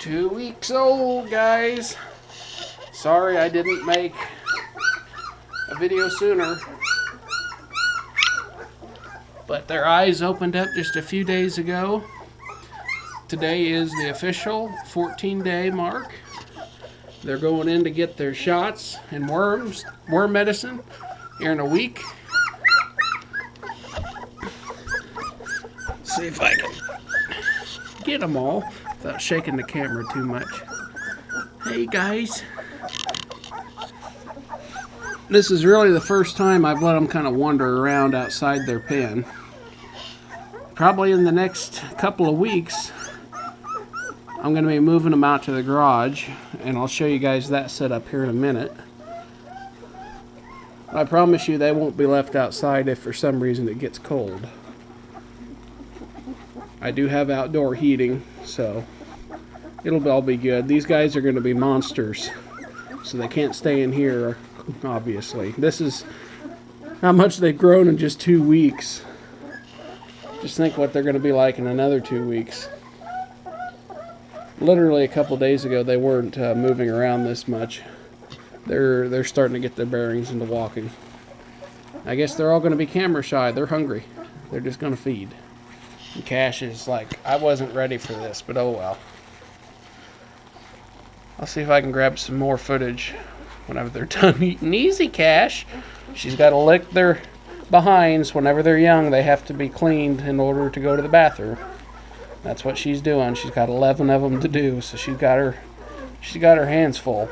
2 weeks old, guys. Sorry I didn't make a video sooner. But their eyes opened up just a few days ago. Today is the official 14-day mark. They're going in to get their shots and worm medicine here in a week. See if I can get them all without shaking the camera too much. Hey guys. This is really the first time I've let them kind of wander around outside their pen. Probably in the next couple of weeks, I'm going to be moving them out to the garage, and I'll show you guys that setup here in a minute. I promise you they won't be left outside if for some reason it gets cold. I do have outdoor heating, so it'll all be good. These guys are going to be monsters, so they can't stay in here, obviously. This is how much they've grown in just 2 weeks. Just think what they're going to be like in another 2 weeks. Literally a couple days ago they weren't moving around this much. They're starting to get their bearings into walking. I guess they're all going to be camera shy. They're hungry. They're just going to feed. And Cash is like, I wasn't ready for this, but oh well. I'll see if I can grab some more footage whenever they're done eating. Easy, Cash. She's got to lick their behinds. Whenever they're young, they have to be cleaned in order to go to the bathroom. That's what she's doing. She's got 11 of them to do, so she's got her hands full.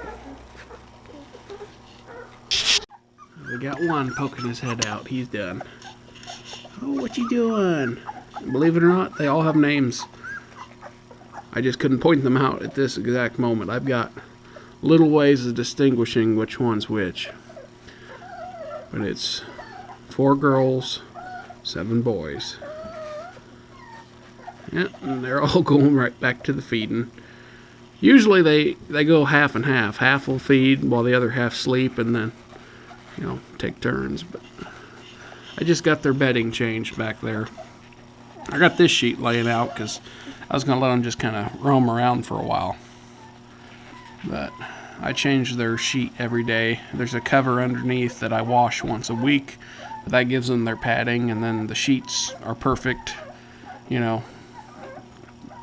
We got one poking his head out. He's done. Oh, what you doing? Believe it or not, they all have names. I just couldn't point them out at this exact moment. I've got little ways of distinguishing which one's which. But it's 4 girls, 7 boys. Yeah, and they're all going right back to the feeding. Usually they go half and half. Half will feed while the other half sleep, and then, you know, take turns. But I just got their bedding changed back there. I got this sheet laying out because I was going to let them just kind of roam around for a while. But I change their sheet every day. There's a cover underneath that I wash once a week. But that gives them their padding, and then the sheets are perfect, you know,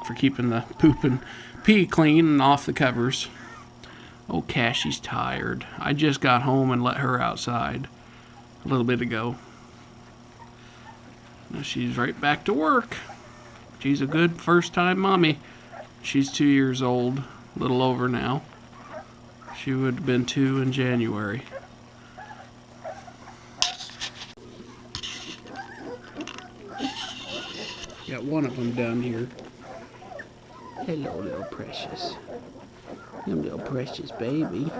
for keeping the poop and pee clean and off the covers. Oh, Cashie's tired. I just got home and let her outside a little bit ago. Now she's right back to work. She's a good first-time mommy. She's 2 years old, a little over now. She would have been 2 in January. Got one of them down here. Hello, little precious. Them little precious baby.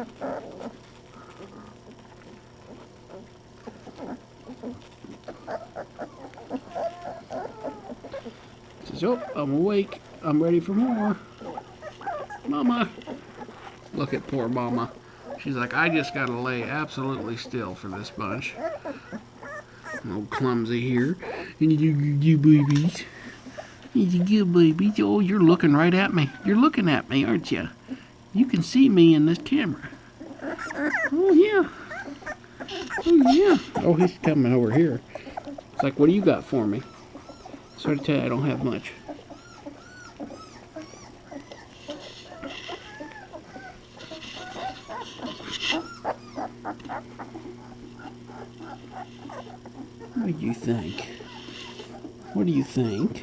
Says, oh, I'm awake. I'm ready for more. Mama. Look at poor Mama. She's like, I just gotta lay absolutely still for this bunch. Oh, clumsy here. You babies. You good babies. Oh, you're looking right at me. You're looking at me, aren't you? You can see me in this camera. Oh, yeah. Oh, yeah. Oh, he's coming over here. It's like, what do you got for me? Sorry to tell you, I don't have much. What do you think? What do you think?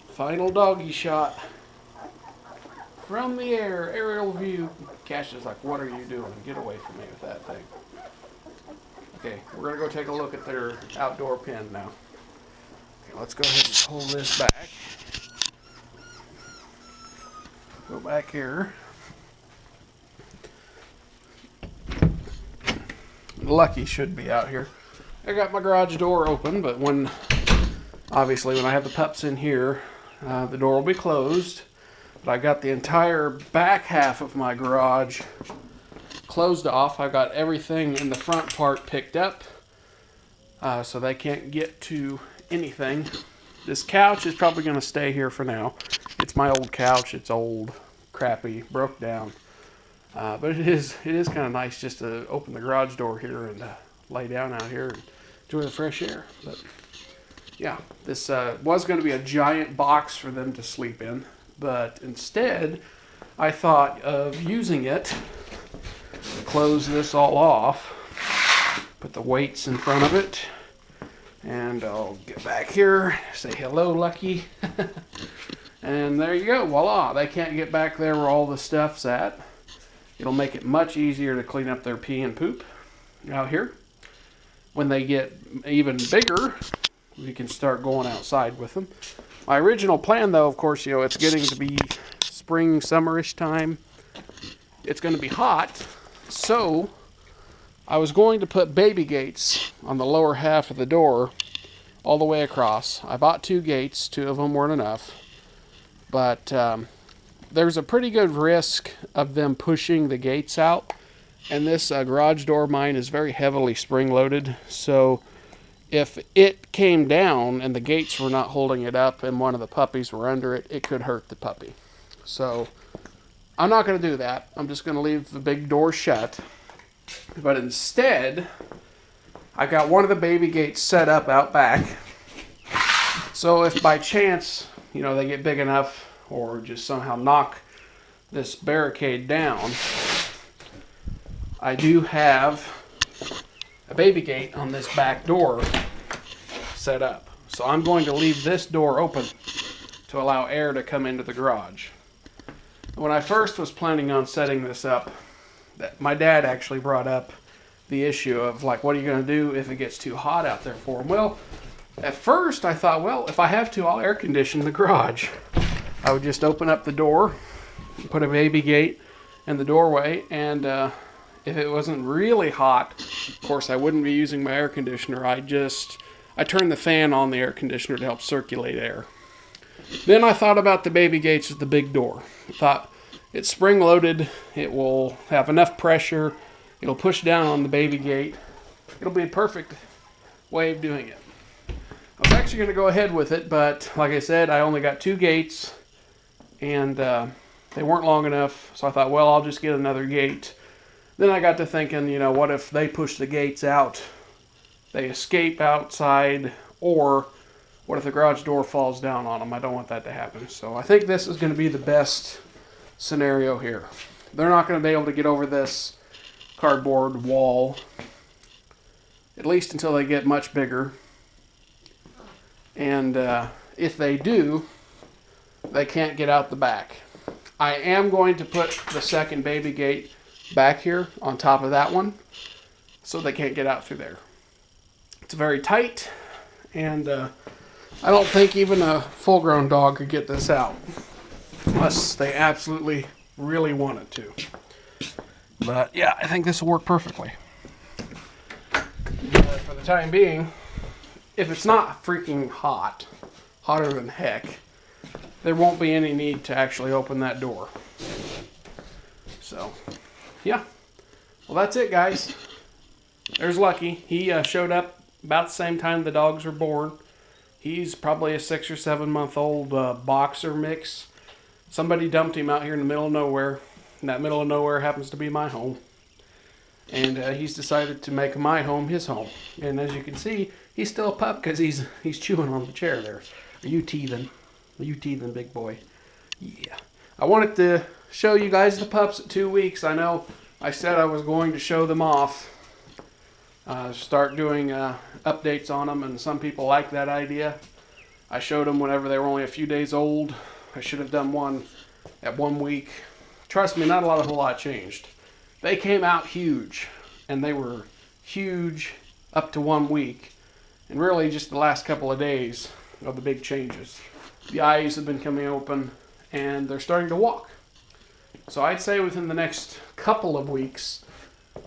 Final doggy shot. From the air, aerial view. Cash is like, what are you doing? Get away from me with that thing. Okay, we're going to go take a look at their outdoor pen now. Okay, let's go ahead and pull this back. Go back here. Lucky should be out here. I got my garage door open, but obviously when I have the pups in here, the door will be closed. But I got the entire back half of my garage closed off. I got everything in the front part picked up, so they can't get to anything. This couch is probably going to stay here for now. It's my old couch. It's old, crappy, broke down. But it is kind of nice just to open the garage door here and lay down out here and enjoy the fresh air. But yeah, this was going to be a giant box for them to sleep in, but instead I thought of using it to close this all off, put the weights in front of it, and I'll get back here, say hello, Lucky. And there you go, voila, they can't get back there where all the stuff's at. It'll make it much easier to clean up their pee and poop out here. When they get even bigger, we can start going outside with them. My original plan, though, of course, you know, it's getting to be spring, summerish time. It's going to be hot, so I was going to put baby gates on the lower half of the door all the way across. I bought 2 gates. 2 of them weren't enough. But there's a pretty good risk of them pushing the gates out. And this garage door of mine is very heavily spring-loaded. So if it came down and the gates were not holding it up and one of the puppies were under it, it could hurt the puppy. So I'm not going to do that. I'm just going to leave the big door shut. But instead, I got one of the baby gates set up out back. So if by chance, you know, they get big enough or just somehow knock this barricade down, I do have a baby gate on this back door set up. So I'm going to leave this door open to allow air to come into the garage. When I first was planning on setting this up, my dad actually brought up the issue of, like, what are you going to do if it gets too hot out there for him? Well, at first I thought, well, if I have to, I'll air condition the garage. I would just open up the door, put a baby gate in the doorway, and if it wasn't really hot, of course I wouldn't be using my air conditioner. I turned the fan on the air conditioner to help circulate air. Then I thought about the baby gates with the big door. I thought, it's spring-loaded, it will have enough pressure, it'll push down on the baby gate. It'll be a perfect way of doing it. I was actually going to go ahead with it, but like I said, I only got 2 gates, and they weren't long enough, so I thought, well, I'll just get another gate. Then I got to thinking, you know, what if they push the gates out, they escape outside, or what if the garage door falls down on them? I don't want that to happen. So I think this is going to be the best scenario here. They're not going to be able to get over this cardboard wall, at least until they get much bigger. And if they do, they can't get out the back. I am going to put the second baby gate back here on top of that one, so they can't get out through there. It's very tight, and I don't think even a full-grown dog could get this out, unless they absolutely really wanted to. But yeah, I think this will work perfectly. For the time being, if it's not freaking hot, hotter than heck, there won't be any need to actually open that door. So, yeah. Well, that's it, guys. There's Lucky. He showed up about the same time the dogs were born. He's probably a 6 or 7 month old boxer mix. Somebody dumped him out here in the middle of nowhere. And that middle of nowhere happens to be my home. And he's decided to make my home his home. And as you can see, he's still a pup because he's chewing on the chair there. Are you teething? Are you teething, big boy? Yeah. I wanted to show you guys the pups at 2 weeks. I know I said I was going to show them off. Start doing updates on them, and some people like that idea. I showed them whenever they were only a few days old. I should have done one at 1 week. Trust me, not a whole lot changed. They came out huge, and they were huge up to 1 week, and really just the last couple of days of the big changes. The eyes have been coming open, and they're starting to walk. So I'd say within the next couple of weeks,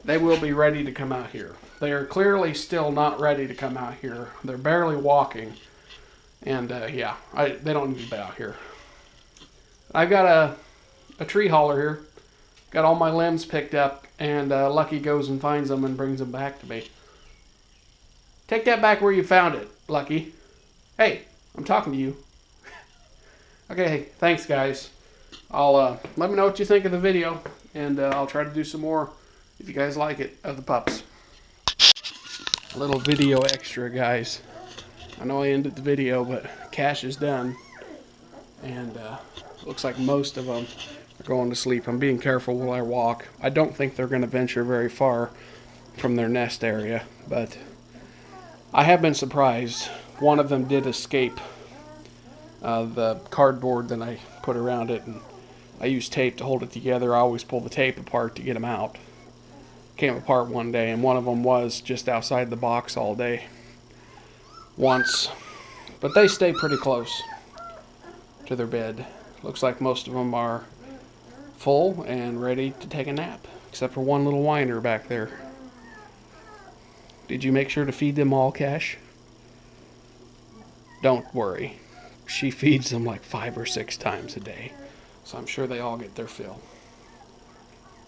they will be ready to come out here. They are clearly still not ready to come out here. They're barely walking. And yeah, they don't need to be out here. I've got a tree hauler here. Got all my limbs picked up, and Lucky goes and finds them and brings them back to me. Take that back where you found it, Lucky. Hey, I'm talking to you. Okay, thanks guys. I'll let me know what you think of the video, and I'll try to do some more if you guys like it of the pups. A little video extra, guys. I know I ended the video, but Cash is done, and looks like most of them are going to sleep. I'm being careful while I walk. I don't think they're going to venture very far from their nest area, but I have been surprised. One of them did escape the cardboard that I put around it, and I used tape to hold it together. I always pull the tape apart to get them out. Came apart one day, and one of them was just outside the box all day once, but they stay pretty close to their bed. Looks like most of them are full and ready to take a nap, except for one little whiner back there. Did you make sure to feed them all, Cash? Don't worry. She feeds them like 5 or 6 times a day, so I'm sure they all get their fill.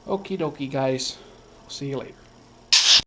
Okie dokie, guys. I'll see you later.